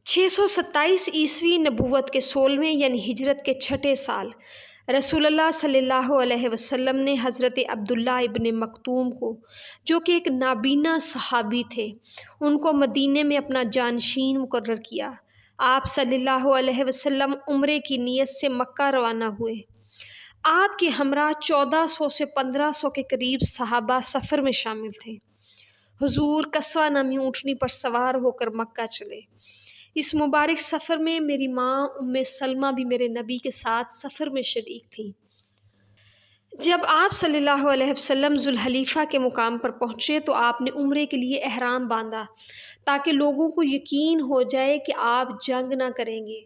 627 नबूवत के 16वें यानी हिजरत के छठे साल रसूलुल्लाह सल्लल्लाहु अलैहि वसल्लम ने हज़रत अब्दुल्ला इब्न मक्तूम को, जो कि एक नाबीना सहाबी थे, उनको मदीने में अपना जानशीन मुकर्रर किया। आप सल्लल्लाहु अलैहि वसल्लम उम्रे की नीयत से मक्का रवाना हुए। आपके हमरा 1400 से 1500 के करीब सहाबा सफ़र में शामिल थे। हुजूर कस्वा नामी ऊँटनी पर सवार होकर मक्का चले। इस मुबारक सफ़र में मेरी माँ उम्मे सलमा भी मेरे नबी के साथ सफ़र में शरीक थी। जब आप सल्लल्लाहु अलैहि वसल्लम जुल्हलीफ़ा के मुकाम पर पहुँचे तो आपने उम्रे के लिए एहराम बांधा ताकि लोगों को यकीन हो जाए कि आप जंग ना करेंगे।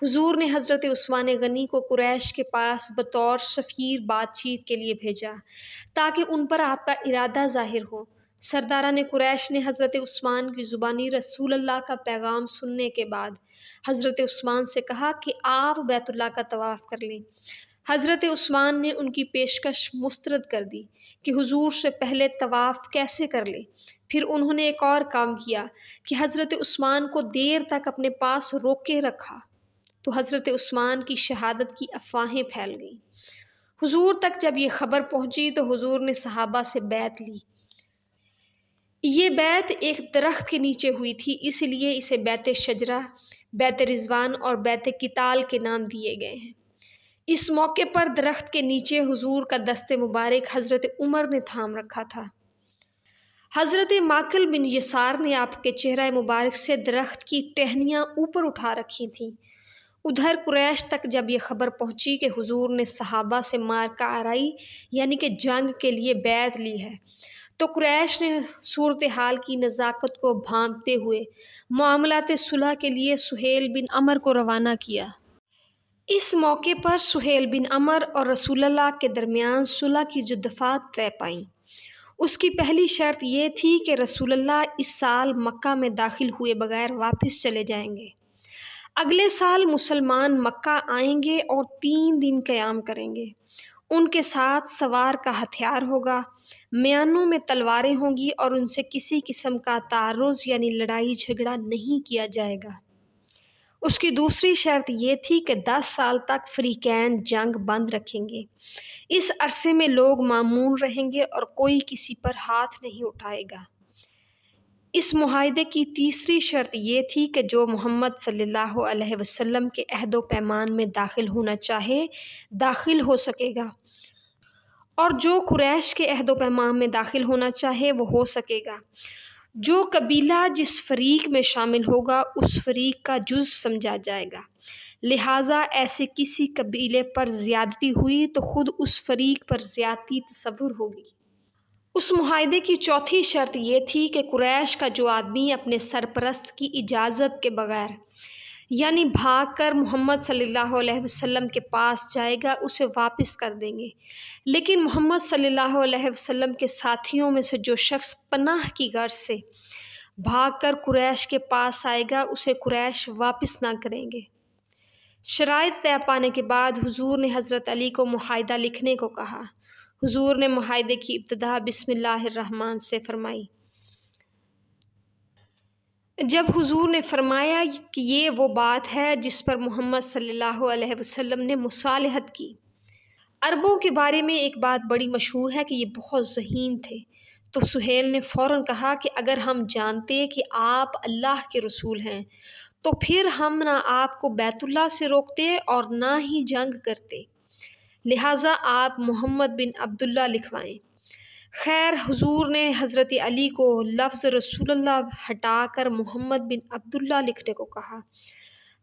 हुजूर ने हज़रत उस्मान गनी को कुरैश के पास बतौर सफ़ीर बातचीत के लिए भेजा ताकि उन पर आपका इरादा ज़ाहिर हो। सरदारान कुरैश ने हज़रत उस्मान की ज़ुबानी रसूलुल्लाह का पैगाम सुनने के बाद हज़रत उस्मान से कहा कि आप बैतुल्लाह का तवाफ़ कर लें। हज़रत उस्मान ने उनकी पेशकश मुस्तरद कर दी कि हुजूर से पहले तवाफ़ कैसे कर ले। फिर उन्होंने एक और काम किया कि हज़रत उस्मान को देर तक अपने पास रोके रखा तो हज़रत उस्मान की शहादत की अफवाहें फैल गईं। हुजूर तक जब ये ख़बर पहुँची तो हुजूर ने सहाबा से बैत ली। ये बैत एक दरख्त के नीचे हुई थी, इसलिए इसे बैत शजरा, बैत रिजवान और बैत किताल के नाम दिए गए हैं। इस मौके पर दरख्त के नीचे हुजूर का दस्ते मुबारक हज़रत उमर ने थाम रखा था। हज़रत माकल बिन यसार ने आपके चेहरा मुबारक से दरख्त की टहनियाँ ऊपर उठा रखी थीं। उधर कुरैश तक जब ये ख़बर पहुँची कि हुजूर ने सहाबा से मारका आराई यानी कि जंग के लिए बैत ली है, तो कुरैश ने सूरत हाल की नज़ाकत को भांपते हुए मामलात सुलह के लिए सुहेल बिन अमर को रवाना किया। इस मौके पर सुहेल बिन अमर और रसूलुल्लाह के दरमियान सुलह की जो दफ़ात तय पाईं, उसकी पहली शर्त ये थी कि रसूलुल्लाह इस साल मक्का में दाखिल हुए बगैर वापस चले जाएंगे। अगले साल मुसलमान मक्का आएंगे और 3 दिन क़याम करेंगे। उनके साथ सवार का हथियार होगा, म्यानों में तलवारें होंगी और उनसे किसी किस्म का तारुज़ यानी लड़ाई झगड़ा नहीं किया जाएगा। उसकी दूसरी शर्त ये थी कि 10 साल तक फ़रीक़ैन जंग बंद रखेंगे। इस अरसे में लोग मामून रहेंगे और कोई किसी पर हाथ नहीं उठाएगा। इस मुआहदे की तीसरी शर्त ये थी कि जो मोहम्मद सल्लल्लाहु अलैहि वसल्लम के अहद व पैमान में दाखिल होना चाहे, दाखिल हो सकेगा, और जो कुरैश के अहद व पैमान में दाखिल होना चाहे वो हो सकेगा। जो कबीला जिस फ़रीक में शामिल होगा उस फ़रीक का जुज़ समझा जाएगा। लिहाजा ऐसे किसी कबीले पर ज़्यादती हुई तो ख़ुद उस फ़रीक पर ज़्यादती तसव्वुर होगी। उस मुआहदे की चौथी शर्त ये थी कि कुरैश का जो आदमी अपने सरपरस्त की इजाज़त के बगैर यानी भाग कर मोहम्मद सल्लल्लाहु अलैहि वसल्लम के पास जाएगा, उसे वापस कर देंगे। लेकिन मोहम्मद सल्लल्लाहु अलैहि वसल्लम के साथियों में से जो शख्स पनाह की गर्ज से भाग कर कुरैश के पास आएगा, उसे कुरैश वापस ना करेंगे। शराइत तय पाने के बाद हुजूर ने हज़रत अली को मुआहदा लिखने को कहा। हुजूर ने मुआहदे की इब्तिदा बिस्मिल्लाहिर्रहमान से फरमाई। जब हुजूर ने फरमाया कि ये वो बात है जिस पर मोहम्मद सल्लल्लाहु अलैहि वसल्लम ने मुसालहत की। अरबों के बारे में एक बात बड़ी मशहूर है कि ये बहुत ज़हीन थे, तो सुहेल ने फ़ौरन कहा कि अगर हम जानते कि आप अल्लाह के रसूल हैं तो फिर हम ना आपको बैतुल्लाह से रोकते और ना ही जंग करते। लिहाजा आप मोहम्मद बिन अब्दुल्ला लिखवाएं। खैर, हुजूर ने हज़रत अली को लफ्ज़ रसूलुल्लाह हटाकर मोहम्मद बिन अब्दुल्ला लिखने को कहा।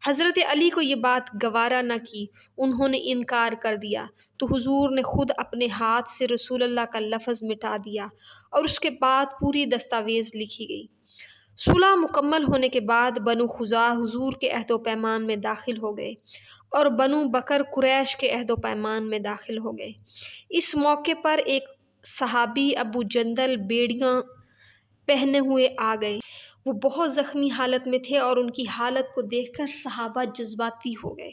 हज़रत अली को ये बात गवारा न की, उन्होंने इनकार कर दिया तो हुजूर ने ख़ुद अपने हाथ से रसूलुल्लाह का लफ्ज़ मिटा दिया और उसके बाद पूरी दस्तावेज़ लिखी गई। सुलह मुकम्मल होने के बाद बनु खुज़ा हुजूर के अहद व पैमान में दाखिल हो गए और बनु बकर कुरैश के अहद व पैमान में दाखिल हो गए। इस मौके पर एक सहाबी अबू जंदल बेड़ियाँ पहने हुए आ गए। वो बहुत ज़ख्मी हालत में थे और उनकी हालत को देखकर सहाबा जज्बाती हो गए,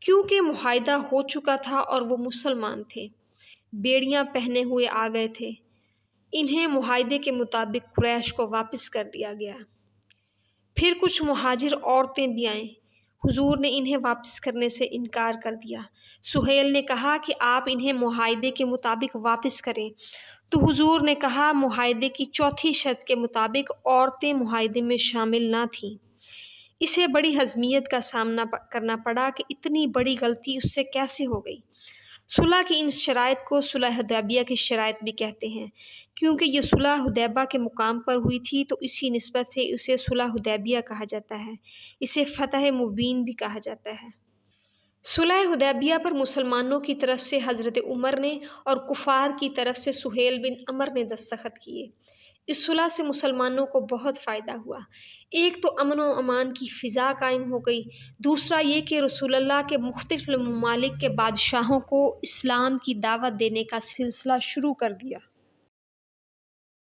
क्योंकि मुआहदा हो चुका था और वो मुसलमान थे। बेड़ियाँ पहने हुए आ गए थे। इन्हें मुआहदे के मुताबिक कुरैश को वापस कर दिया गया। پھر کچھ مہاجر عورتیں بھی آئیں، حضور نے انہیں واپس کرنے سے انکار کر دیا۔ سہیل نے کہا کہ آپ انہیں معاہدے کے مطابق واپس کریں، تو حضور نے کہا معاہدے کی چوتھی شرط کے مطابق عورتیں معاہدے میں شامل نہ تھیں۔ اسے بڑی حزمیت کا سامنا کرنا پڑا کہ اتنی بڑی غلطی اس سے کیسے ہو گئی۔ صلح کی ان شرائط کو صلح حدیبیہ کی شرائط بھی کہتے ہیں، کیونکہ یہ صلح حدیبیہ کے مقام پر ہوئی تھی، تو اسی نسبت سے اسے صلح حدیبیہ کہا جاتا ہے۔ اسے فتح مبین بھی کہا جاتا ہے۔ صلح حدیبیہ پر مسلمانوں کی طرف سے حضرت عمر نے اور کفار کی طرف سے سہیل بن عمر نے دستخط کیے۔ اس صلح سے مسلمانوں کو بہت فائدہ ہوا۔ ایک تو امن و امان کی فضا قائم ہو گئی، دوسرا یہ کہ رسول اللہ کے مختلف ممالک کے بادشاہوں کو اسلام کی دعوت دینے کا سلسلہ شروع کر دیا۔